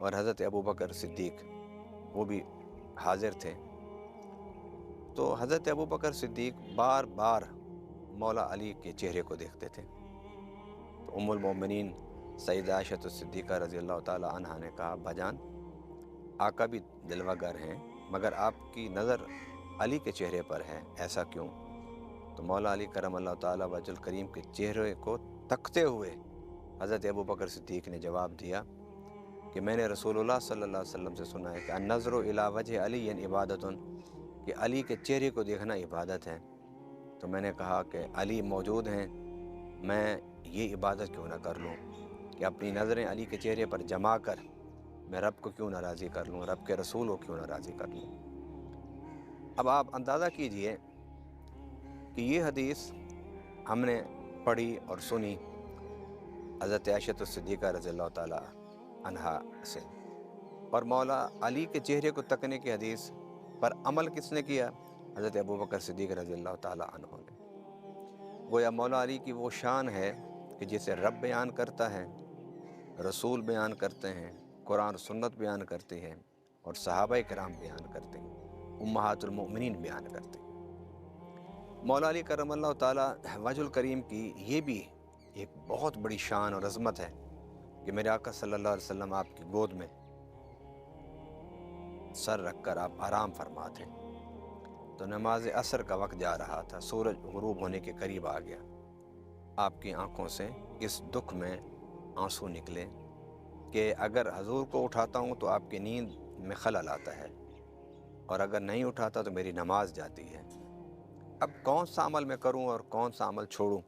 اور حضرت ابو بکر صدیق وہ بھی حاضر تھے۔ تو حضرت ابو بکر صدیق بار بار مولا علی کے چہرے کو دیکھتے تھے۔ تو ام المومنین سیدہ عائشہ صدیقہ رضی اللہ تعالی عنہا نے کہا، بھجان آقا بھی دلوا گر ہیں مگر آپ کی نظر علی کے چہرے پر ہے، ایسا کیوں؟ تو مولا علی کرم اللہ تعالیٰ وجہ الکریم کے چہرے کو تکتے ہوئے حضرت ابو بکر صدیق نے جواب دیا کہ میں نے رسول اللہ صلی اللہ علیہ وسلم سے سنا ہے کہ النظر الی وجہ علی عبادت، کہ علی کے چہرے کو دیکھنا عبادت ہے۔ تو میں نے کہا کہ علی موجود ہیں، میں یہ عبادت کیوں نہ کر لوں کہ اپنی نظریں علی کے چہرے پر جما کر میں رب کو کیوں ناراضی کر لوں، رب کے رسول کو کیوں ناراضی کر لوں۔ اب آپ اندازہ کیجئے کہ یہ حدیث ہم نے پڑھی اور سنی حضرت عائشہ صدیقہ رضی اللہ تعالی عنہا سے، اور مولا علی کے چہرے کو تکنے کی حدیث پر عمل کس نے کیا؟ حضرت ابو بکر صدیق رضی اللہ تعالی عنہ نے۔ گویا مولا علی کی وہ شان ہے کہ جسے رب بیان کرتا ہے، رسول بیان کرتے ہیں، قرآن و سنت بیان کرتی ہے، اور صحابہ کرام بیان کرتے ہیں، امہات المؤمنین بیان کرتے ہیں۔ مولا علی کرم اللہ تعالیٰ وجہ الکریم کی یہ بھی ایک بہت بڑی شان اور عظمت ہے کہ میرے آقا صلی اللہ علیہ وسلم آپ کی گود میں سر رکھ کر آپ آرام فرماتے ہیں۔ تو نماز عصر کا وقت جا رہا تھا، سورج غروب ہونے کے قریب آ گیا، آپ کی آنکھوں سے اس دکھ میں آنسو نکلے کہ اگر حضور کو اٹھاتا ہوں تو آپ کی نیند میں خلل آتا ہے، اور اگر نہیں اٹھاتا تو میری نماز جاتی ہے۔ اب کون سا عمل میں کروں اور کون سا عمل چھوڑوں،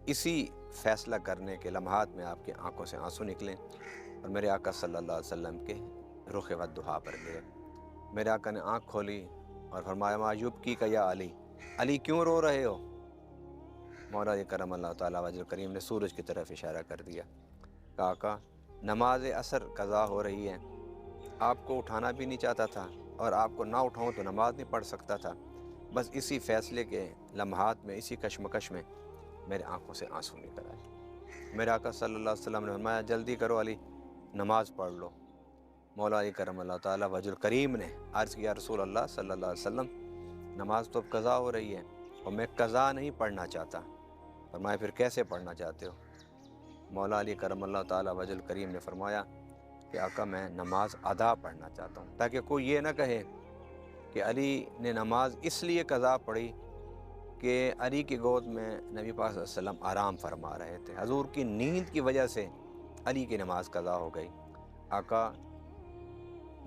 اسی فیصلہ کرنے کے لمحات میں آپ کی آنکھوں سے آنسو نکلیں اور میرے آقا صلی اللہ علیہ وسلم کے رخ والضحیٰ پر گرے۔ میرے آقا نے آنکھ کھولی اور فرمایا، ما یبکی کا یا علی، علی کیوں رو رہے ہو؟ مولا علی کرم اللہ تعالیٰ وجہ کریم نے سورج کی طرف اشارہ کر دیا، کہا آقا نماز عصر قضا ہو رہی ہے، آپ کو اٹھانا بھی نہیں چاہتا تھا، اور آپ کو نہ اٹھاؤں تو نماز نہیں پڑھ سکتا تھا، بس اسی فیصلے کے لمحات میں، اسی کشمکش میں میرے آنکھوں سے آنسو نکل آئے۔ میرے آقا صلی اللہ علیہ وسلم نے فرمایا، جلدی کرو علی، نماز پڑھ لو۔ مولا علی کرم اللہ تعالیٰ وجہ الکریم نے عرض کیا، رسول اللہ صلی اللہ علیہ وسلم نماز تو اب قضا ہو رہی ہے اور میں قضا نہیں پڑھنا چاہتا۔ فرمایا پھر کیسے پڑھنا چاہتے ہو؟ مولا علی کرم اللہ تعالیٰ وجہ الکریم نے فرمایا کہ آقا میں نماز ادا پڑھنا چاہتا ہوں، تاکہ کوئی یہ نہ کہے کہ علی نے نماز اس لیے قضا پڑھی کہ علی کی گود میں نبی پاک صلی اللہ علیہ وسلم آرام فرما رہے تھے، حضور کی نیند کی وجہ سے علی کی نماز قضا ہو گئی۔ آقا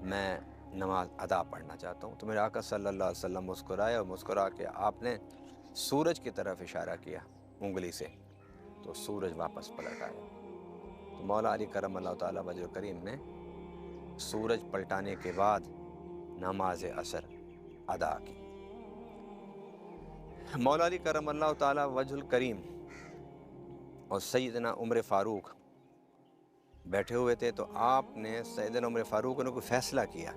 میں نماز ادا پڑھنا چاہتا ہوں۔ تو میرے آقا صلی اللہ علیہ وسلم مسکرائے، اور مسکرا کے آپ نے سورج کی طرف اشارہ کیا انگلی سے، تو سورج واپس پلٹ آیا۔ تو مولا علی کرم اللہ تعالیٰ وجہ کریم نے سورج پلٹانے کے بعد نماز عصر ادا کی۔ مولا علی کرم اللہ تعالیٰ وجہ الکریم اور سیدنا عمر فاروق بیٹھے ہوئے تھے، تو آپ نے سیدنا عمر فاروق نے کوئی فیصلہ کیا۔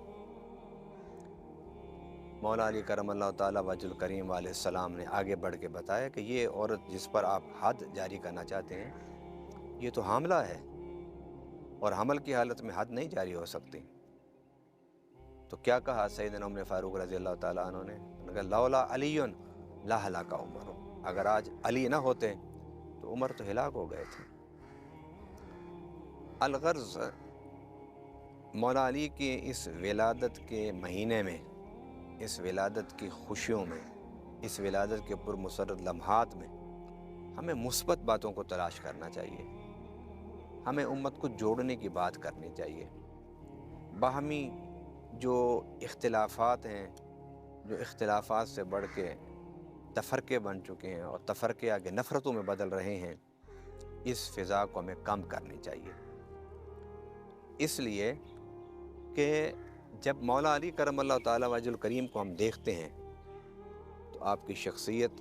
مولا علی کرم اللہ تعالیٰ وجہ الکریم علیہ السلام نے آگے بڑھ کے بتایا کہ یہ عورت جس پر آپ حد جاری کرنا چاہتے ہیں، یہ تو حاملہ ہے، اور حمل کی حالت میں حد نہیں جاری ہو سکتی۔ تو کیا کہا سیدنا عمر فاروق رضی اللہ تعالیٰ عنہ نے؟ لولا علی لہلک عمر، اگر آج علی نہ ہوتے تو عمر تو ہلاک ہو گئے تھے۔ الغرض مولا علی کی اس ولادت کے مہینے میں، اس ولادت کی خوشیوں میں، اس ولادت کے پرمسرت لمحات میں ہمیں مثبت باتوں کو تلاش کرنا چاہیے، ہمیں امت کو جوڑنے کی بات کرنی چاہیے۔ باہمی جو اختلافات ہیں، جو اختلافات سے بڑھ کے تفرقے بن چکے ہیں اور تفرقے آگے نفرتوں میں بدل رہے ہیں، اس فضا کو ہمیں کم کرنی چاہیے۔ اس لیے کہ جب مولا علی کرم اللہ تعالیٰ وجہ الکریم کو ہم دیکھتے ہیں تو آپ کی شخصیت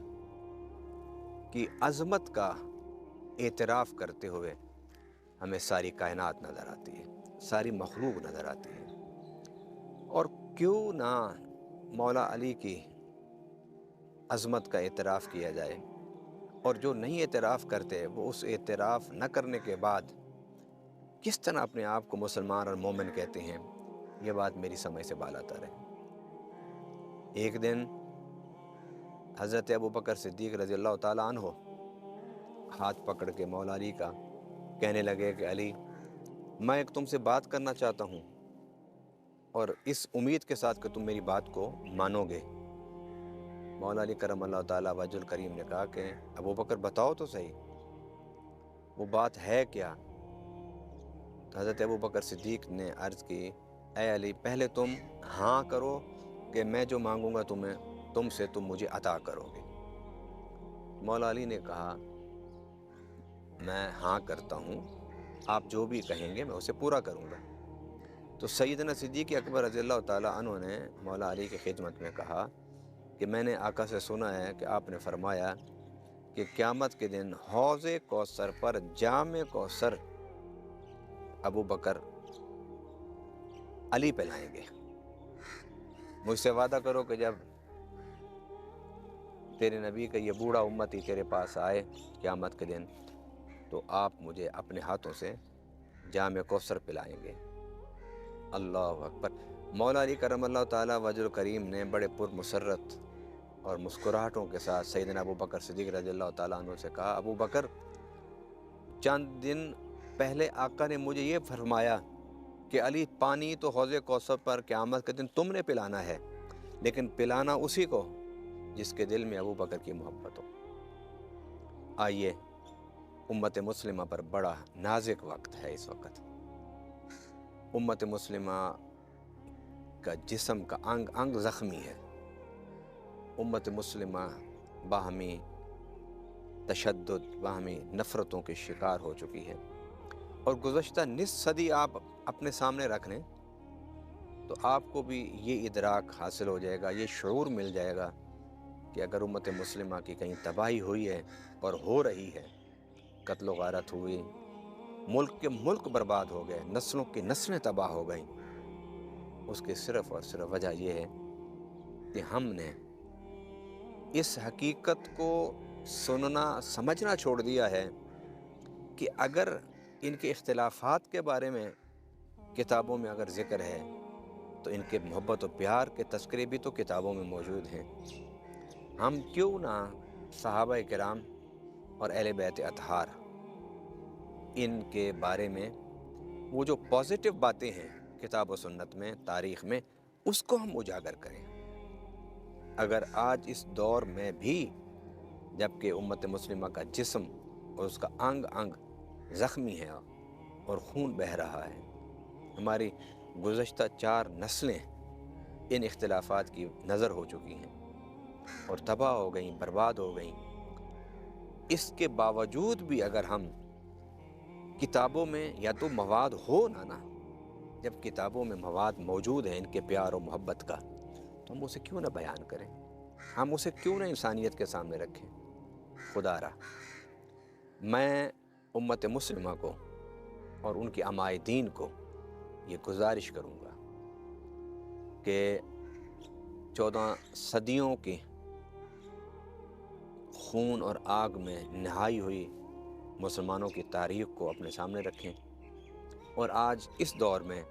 کی عظمت کا اعتراف کرتے ہوئے ہمیں ساری کائنات نظر آتی ہے، ساری مخلوق نظر آتی ہے۔ اور کیوں نہ مولا علی کی عظمت کا اعتراف کیا جائے، اور جو نہیں اعتراف کرتے وہ اس اعتراف نہ کرنے کے بعد کس طرح اپنے آپ کو مسلمان اور مومن کہتے ہیں، یہ بات میری سمجھ سے بالاتر ہے۔ ایک دن حضرت ابوبکر صدیق رضی اللہ تعالیٰ عنہ ہاتھ پکڑ کے مولا علی کا کہنے لگے کہ علی، میں ایک تم سے بات کرنا چاہتا ہوں اور اس امید کے ساتھ کہ تم میری بات کو مانو گے۔ مولا علی کرم اللہ تعالیٰ وجہ الکریم نے کہا کہ ابوبکر بتاؤ تو صحیح، وہ بات ہے کیا؟ تو حضرت ابوبکر صدیق نے عرض کی، اے علی، پہلے تم ہاں کرو کہ میں جو مانگوں گا تم سے تم مجھے عطا کرو گے۔ مولا علی نے کہا، میں ہاں کرتا ہوں، آپ جو بھی کہیں گے میں اسے پورا کروں گا۔ تو سیدنا صدیق اکبر رضی اللہ تعالیٰ عنہ نے مولا علی کی خدمت میں کہا کہ میں نے آقا سے سنا ہے کہ آپ نے فرمایا کہ قیامت کے دن حوض کوثر پر جام کوثر ابو بکر علی پلائیں گے۔ مجھ سے وعدہ کرو کہ جب تیرے نبی کا یہ بوڑھا امتی تیرے پاس آئے قیامت کے دن تو آپ مجھے اپنے ہاتھوں سے جام کوثر پلائیں گے۔ اللہ اکبر۔ مولا علی کرم اللہ تعالیٰ وجہ الکریم نے بڑے پرمسرت اور مسکراہٹوں کے ساتھ سیدنا ابو بکر صدیق رضی اللہ تعالیٰ عنہ سے کہا، ابو بکر، چند دن پہلے آقا نے مجھے یہ فرمایا کہ علی، پانی تو حوض کوثر پر قیامت کے دن تم نے پلانا ہے، لیکن پلانا اسی کو جس کے دل میں ابو بکر کی محبت ہو۔ آئیے، امت مسلمہ پر بڑا نازک وقت ہے اس وقت۔ امت مسلمہ کا جسم کا انگ انگ زخمی ہے۔ امت مسلمہ باہمی تشدد، باہمی نفرتوں کے شکار ہو چکی ہے، اور گزشتہ نصف صدی آپ اپنے سامنے رکھ لیں تو آپ کو بھی یہ ادراک حاصل ہو جائے گا، یہ شعور مل جائے گا کہ اگر امت مسلمہ کی کہیں تباہی ہوئی ہے اور ہو رہی ہے، قتل و غارت ہوئی، ملک کے ملک برباد ہو گئے، نسلوں کی نسلیں تباہ ہو گئیں، اس کی صرف اور صرف وجہ یہ ہے کہ ہم نے اس حقیقت کو سننا سمجھنا چھوڑ دیا ہے کہ اگر ان کے اختلافات کے بارے میں کتابوں میں اگر ذکر ہے تو ان کے محبت و پیار کے تذکرے بھی تو کتابوں میں موجود ہیں۔ ہم کیوں نہ صحابہ کرام اور اہل بیت اطہار، ان کے بارے میں وہ جو پازیٹیو باتیں ہیں کتاب و سنت میں، تاریخ میں، اس کو ہم اجاگر کریں۔ اگر آج اس دور میں بھی جبکہ امت مسلمہ کا جسم اور اس کا انگ انگ زخمی ہے اور خون بہہ رہا ہے، ہماری گزشتہ 4 نسلیں ان اختلافات کی نظر ہو چکی ہیں اور تباہ ہو گئیں، برباد ہو گئیں، اس کے باوجود بھی اگر ہم کتابوں میں یا تو مواد ہو نہ جب کتابوں میں مواد موجود ہے ان کے پیار و محبت کا، تو ہم اسے کیوں نہ بیان کریں، ہم اسے کیوں نہ انسانیت کے سامنے رکھیں۔ خدا را، میں امت مسلمہ کو اور ان کے عمائدین کو یہ گزارش کروں گا کہ 14 صدیوں کے خون اور آگ میں نہائی ہوئی مسلمانوں کی تاریخ کو اپنے سامنے رکھیں، اور آج اس دور میں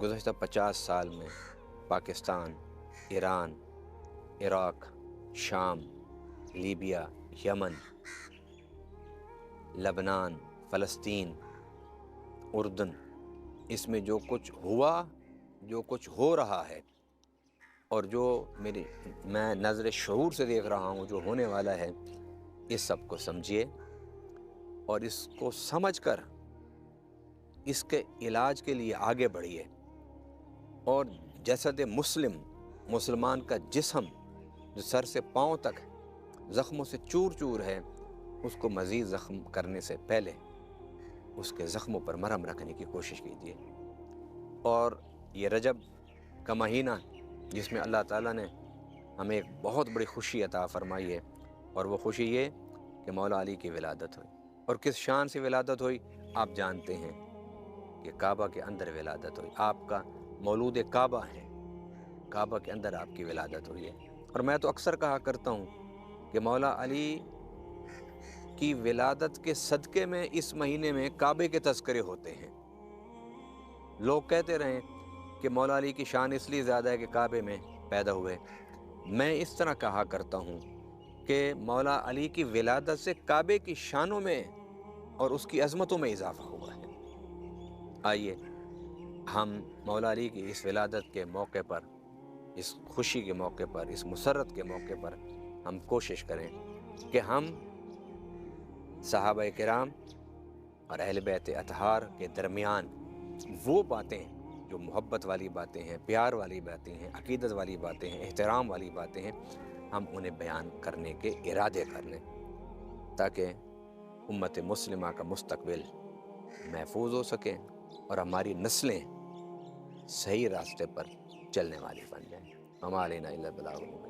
گزشتہ 50 سال میں پاکستان، ایران، عراق، شام، لیبیا، یمن، لبنان، فلسطین، اردن، اس میں جو کچھ ہوا، جو کچھ ہو رہا ہے، اور جو میں نظر شعور سے دیکھ رہا ہوں جو ہونے والا ہے، اس سب کو سمجھیے اور اس کو سمجھ کر اس کے علاج کے لیے آگے بڑھیے، اور جسد مسلمان کا جسم جو سر سے پاؤں تک زخموں سے چور چور ہے، اس کو مزید زخم کرنے سے پہلے اس کے زخموں پر مرہم رکھنے کی کوشش کیجیے۔ اور یہ رجب کا مہینہ جس میں اللہ تعالیٰ نے ہمیں ایک بہت بڑی خوشی عطا فرمائی ہے، اور وہ خوشی یہ کہ مولا علی کی ولادت ہوئی، اور کس شان سے ولادت ہوئی آپ جانتے ہیں کہ کعبہ کے اندر ولادت ہوئی، آپ کا مولود کعبہ ہے، کعبہ کے اندر آپ کی ولادت ہوئی ہے۔ اور میں تو اکثر کہا کرتا ہوں کہ مولا علی کی ولادت کے صدقے میں اس مہینے میں کعبے کے تذکرے ہوتے ہیں، لوگ کہتے رہیں کہ مولا علی کی شان اس لیے زیادہ ہے کہ کعبے میں پیدا ہوئے، میں اس طرح کہا کرتا ہوں کہ مولا علی کی ولادت سے کعبے کی شانوں میں اور اس کی عظمتوں میں اضافہ ہوا ہے۔ آئیے ہم مولا علی کی اس ولادت کے موقع پر، اس خوشی کے موقع پر، اس مسرت کے موقع پر ہم کوشش کریں کہ ہم صحابہ کرام اور اہل بیت اطہار کے درمیان وہ باتیں جو محبت والی باتیں ہیں، پیار والی باتیں ہیں، عقیدت والی باتیں ہیں، احترام والی باتیں ہیں، ہم انہیں بیان کرنے کے ارادے کر لیں تاکہ امت مسلمہ کا مستقبل محفوظ ہو سکے اور ہماری نسلیں صحیح راستے پر چلنے والی بن جائیں۔ وما علینا الا البلاغ المبین۔